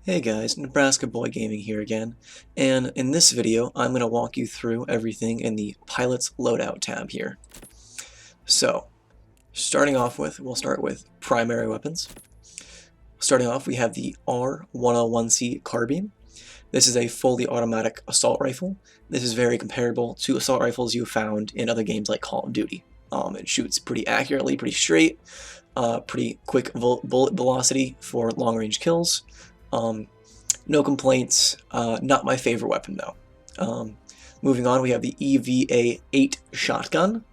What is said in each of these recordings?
Hey guys, Nebraska Boy Gaming here again, and in this video I'm going to walk you through everything in the Pilot's Loadout tab here. So, we'll start with primary weapons. Starting off, we have the R101C carbine. This is a fully automatic assault rifle. This is very comparable to assault rifles you found in other games like Call of Duty. It shoots pretty accurately, pretty straight, pretty quick bullet velocity for long-range kills. No complaints. Not my favorite weapon though. Moving on, we have the EVA-8 shotgun.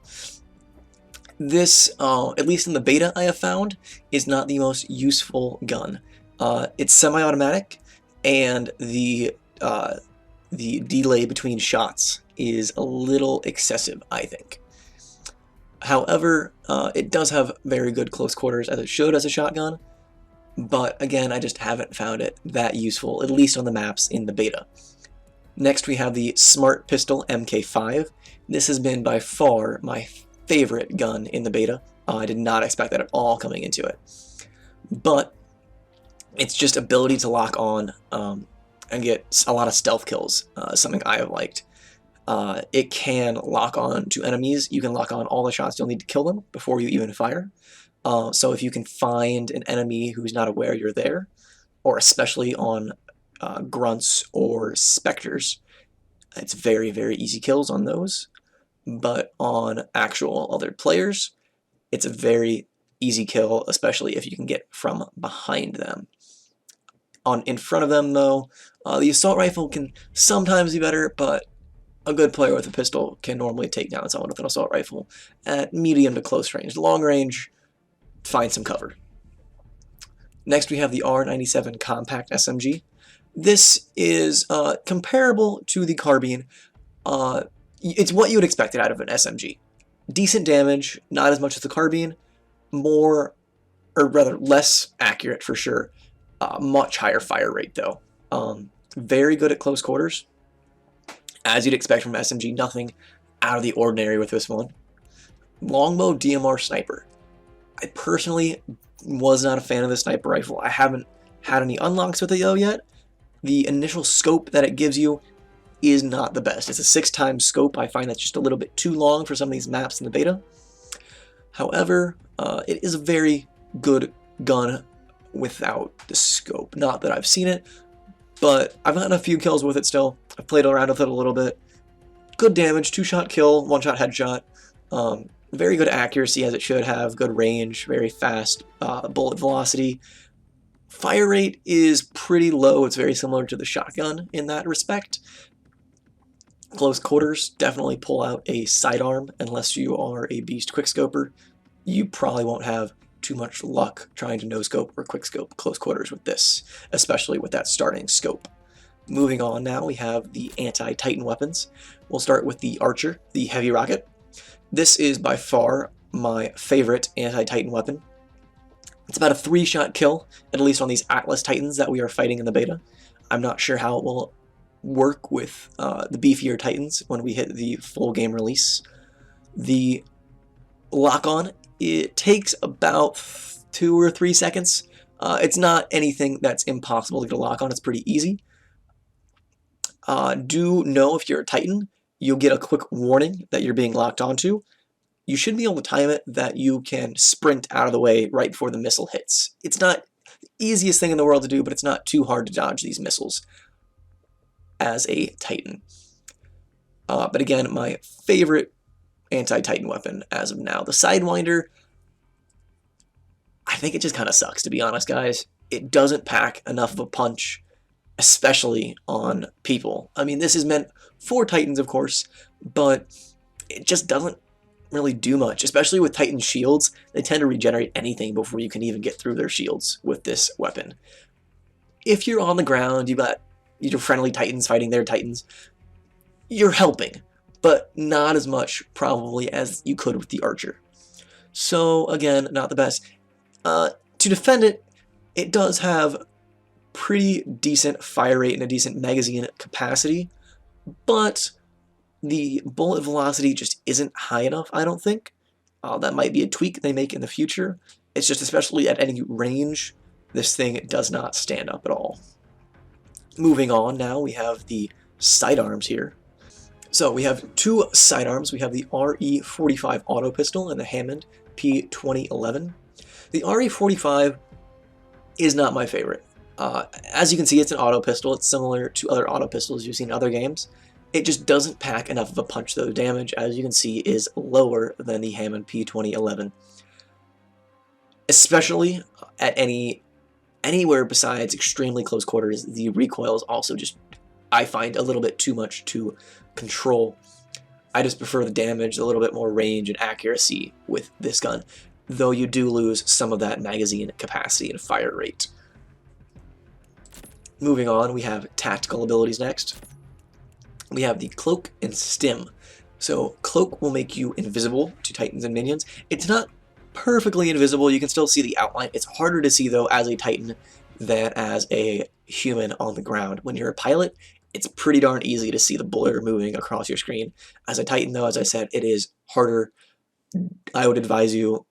This, at least in the beta I have found, is not the most useful gun. It's semi-automatic, and the delay between shots is a little excessive, I think. However, it does have very good close quarters as it should as a shotgun, but again, I just haven't found it that useful, at least on the maps in the beta. Next, we have the Smart Pistol MK5. This has been by far my favorite gun in the beta. I did not expect that at all coming into it. But its just ability to lock on and get a lot of stealth kills, something I have liked. It can lock on to enemies. You can lock on all the shots you'll need to kill them before you even fire. So if you can find an enemy who's not aware you're there, or especially on grunts or specters, it's very, very easy kills on those. But on actual other players, it's a very easy kill, especially if you can get from behind them. In front of them, though, the assault rifle can sometimes be better, but a good player with a pistol can normally take down someone with an assault rifle at medium to close range. Long range, find some cover. Next, we have the R97 Compact SMG. This is comparable to the carbine. It's what you would expect out of an SMG. Decent damage, not as much as the carbine, more, or rather less accurate for sure. Much higher fire rate though. Very good at close quarters. As you'd expect from SMG, nothing out of the ordinary with this one. Longbow DMR Sniper. I personally was not a fan of the sniper rifle. I haven't had any unlocks with it though yet. The initial scope that it gives you is not the best. It's a 6x scope. I find that's just a little bit too long for some of these maps in the beta. However, it is a very good gun without the scope. Not that I've seen it, but I've gotten a few kills with it still. I've played around with it a little bit. Good damage, 2-shot kill, 1-shot headshot. Very good accuracy as it should have, good range, very fast bullet velocity. Fire rate is pretty low. It's very similar to the shotgun in that respect. Close quarters, definitely pull out a sidearm unless you are a beast quickscoper. You probably won't have too much luck trying to no-scope or quickscope close quarters with this, especially with that starting scope. Moving on now, we have the anti-Titan weapons. We'll start with the Archer, the heavy rocket. This is by far my favorite anti-Titan weapon. It's about a 3-shot kill, at least on these Atlas Titans that we are fighting in the beta. I'm not sure how it will work with the beefier Titans when we hit the full game release. The lock-on, it takes about 2 or 3 seconds. It's not anything that's impossible to get a lock on. It's pretty easy. Do know if you're a Titan, you'll get a quick warning that you're being locked onto. You should be able to time it that you can sprint out of the way right before the missile hits. It's not the easiest thing in the world to do, but it's not too hard to dodge these missiles as a Titan. But again, my favorite anti-Titan weapon as of now. The Sidewinder, I think it just kind of sucks, to be honest, guys. It doesn't pack enough of a punch, especially on people. I mean, this is meant for Titans, of course, but it just doesn't really do much, especially with Titan shields. They tend to regenerate anything before you can even get through their shields with this weapon. If you're on the ground, you got your friendly Titans fighting their Titans, you're helping, but not as much probably as you could with the Archer. So again, not the best. To defend it, it does have pretty decent fire rate and a decent magazine capacity, but the bullet velocity just isn't high enough, I don't think. That might be a tweak they make in the future. It's just, especially at any range, this thing does not stand up at all. Moving on now, we have the sidearms here. So we have two sidearms. We have the RE45 auto pistol and the Hammond P2011. The RE45 is not my favorite. As you can see, it's an auto pistol. It's similar to other auto pistols you've seen in other games. It just doesn't pack enough of a punch, though. Damage, as you can see, is lower than the Hammond P2011. Especially at anywhere besides extremely close quarters, the recoil is also just, I find, a little bit too much to control. I just prefer the damage, a little bit more range and accuracy with this gun, though you do lose some of that magazine capacity and fire rate. Moving on, we have tactical abilities next. We have the Cloak and Stim. So Cloak will make you invisible to Titans and minions. It's not perfectly invisible, you can still see the outline. It's harder to see, though, as a Titan than as a human on the ground. When you're a pilot, it's pretty darn easy to see the blur moving across your screen. As a Titan, though, as I said, it is harder. I would advise you,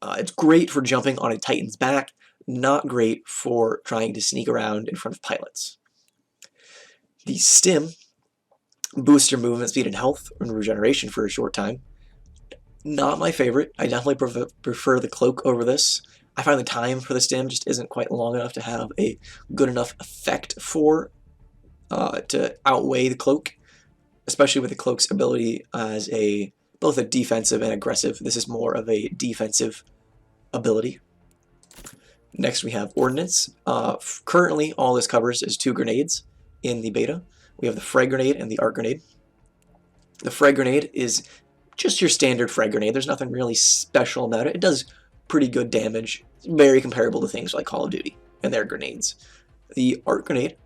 it's great for jumping on a Titan's back, not great for trying to sneak around in front of pilots. The Stim boosts your movement speed and health and regeneration for a short time. Not my favorite. I definitely prefer the Cloak over this. I find the time for the Stim just isn't quite long enough to have a good enough effect for to outweigh the Cloak, especially with the Cloak's ability as both a defensive and aggressive. This is more of a defensive ability. Next we have Ordnance. Currently all this covers is 2 grenades in the beta. We have the Frag Grenade and the Arc Grenade. The Frag Grenade is just your standard frag grenade. There's nothing really special about it. It does pretty good damage. It's very comparable to things like Call of Duty and their grenades. The Arc Grenade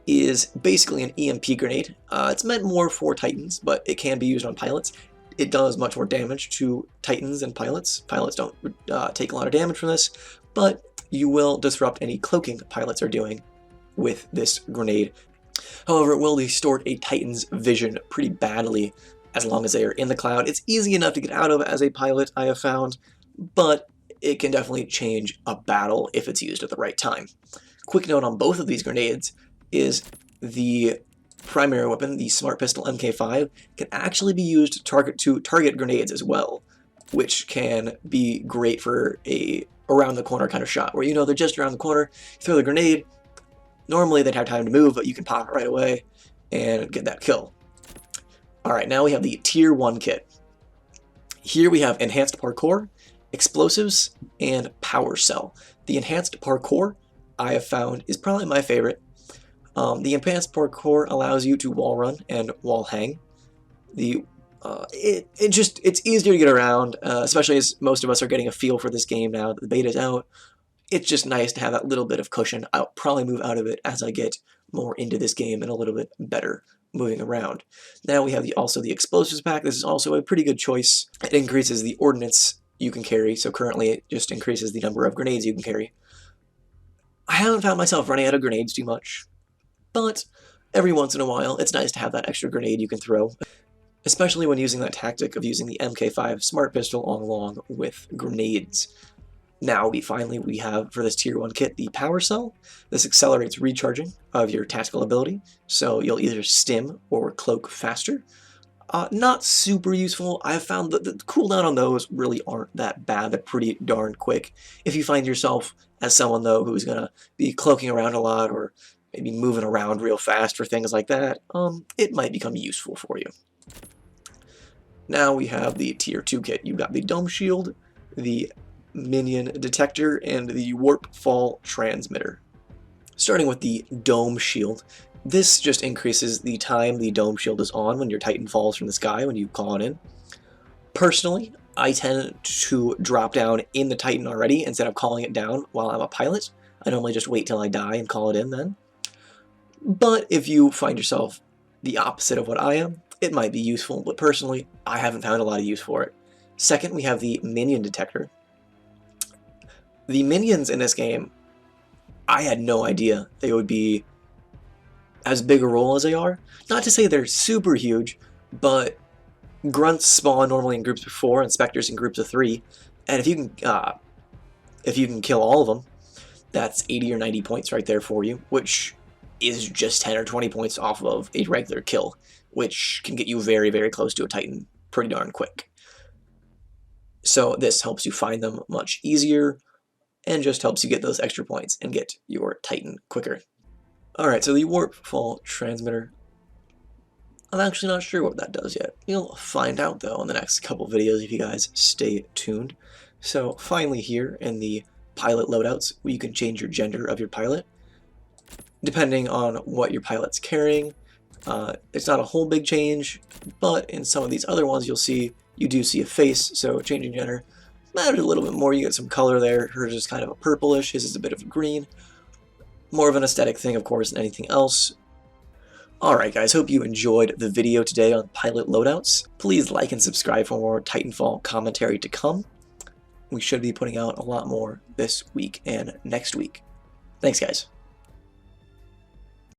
is basically an EMP grenade. It's meant more for Titans, but it can be used on pilots. It does much more damage to Titans than pilots. Pilots don't take a lot of damage from this, but you will disrupt any cloaking pilots are doing with this grenade. However, it will distort a Titan's vision pretty badly as long as they are in the cloud. It's easy enough to get out of as a pilot, I have found, but it can definitely change a battle if it's used at the right time. Quick note on both of these grenades is the primary weapon, the Smart Pistol MK5, can actually be used to target grenades as well, which can be great for a around-the-corner kind of shot, where you know they're just around the corner, you throw the grenade, normally they'd have time to move, but you can pop it right away and get that kill. Alright, now we have the Tier 1 kit. Here we have Enhanced Parkour, Explosives, and Power Cell. The Enhanced Parkour, I have found, is probably my favorite. The Enhanced Parkour allows you to wall run and wall hang. It's easier to get around, especially as most of us are getting a feel for this game now that the beta's out. It's just nice to have that little bit of cushion. I'll probably move out of it as I get more into this game and a little bit better moving around. Now we have also the Explosives pack. This is also a pretty good choice. It increases the ordnance you can carry, so currently it just increases the number of grenades you can carry. I haven't found myself running out of grenades too much, but every once in a while it's nice to have that extra grenade you can throw, especially when using that tactic of using the MK5 Smart Pistol along with grenades. Now we have for this Tier 1 kit the Power Cell. This accelerates recharging of your tactical ability, so you'll either stim or cloak faster. Not super useful. I've found that the cooldown on those really aren't that bad. They're pretty darn quick. If you find yourself as someone, though, who's going to be cloaking around a lot or maybe moving around real fast for things like that, it might become useful for you. Now we have the Tier 2 kit. You've got the Dome Shield, the Minion Detector, and the Warp Fall Transmitter. Starting with the Dome Shield, this just increases the time the Dome Shield is on when your Titan falls from the sky when you call it in. Personally, I tend to drop down in the Titan already instead of calling it down while I'm a pilot. I normally just wait till I die and call it in then. But if you find yourself the opposite of what I am, it might be useful, but personally, I haven't found a lot of use for it. Second, we have the Minion Detector. The minions in this game, I had no idea they would be as big a role as they are. Not to say they're super huge, but grunts spawn normally in groups of 4 and specters in groups of 3, and if you can kill all of them, that's 80 or 90 points right there for you, which is just 10 or 20 points off of a regular kill, which can get you very, very close to a Titan pretty darn quick. So this helps you find them much easier, and just helps you get those extra points and get your Titan quicker. Alright, so the Warp Fall Transmitter, I'm actually not sure what that does yet. You'll find out though in the next couple videos if you guys stay tuned. So finally here in the pilot loadouts, you can change your gender of your pilot depending on what your pilot's carrying. It's not a whole big change, but in some of these other ones you do see a face, so changing gender matters a little bit more. You get some color there. Hers is kind of a purplish, his is a bit of a green. More of an aesthetic thing, of course, than anything else. Alright guys, hope you enjoyed the video today on pilot loadouts. Please like and subscribe for more Titanfall commentary to come. We should be putting out a lot more this week and next week. Thanks guys.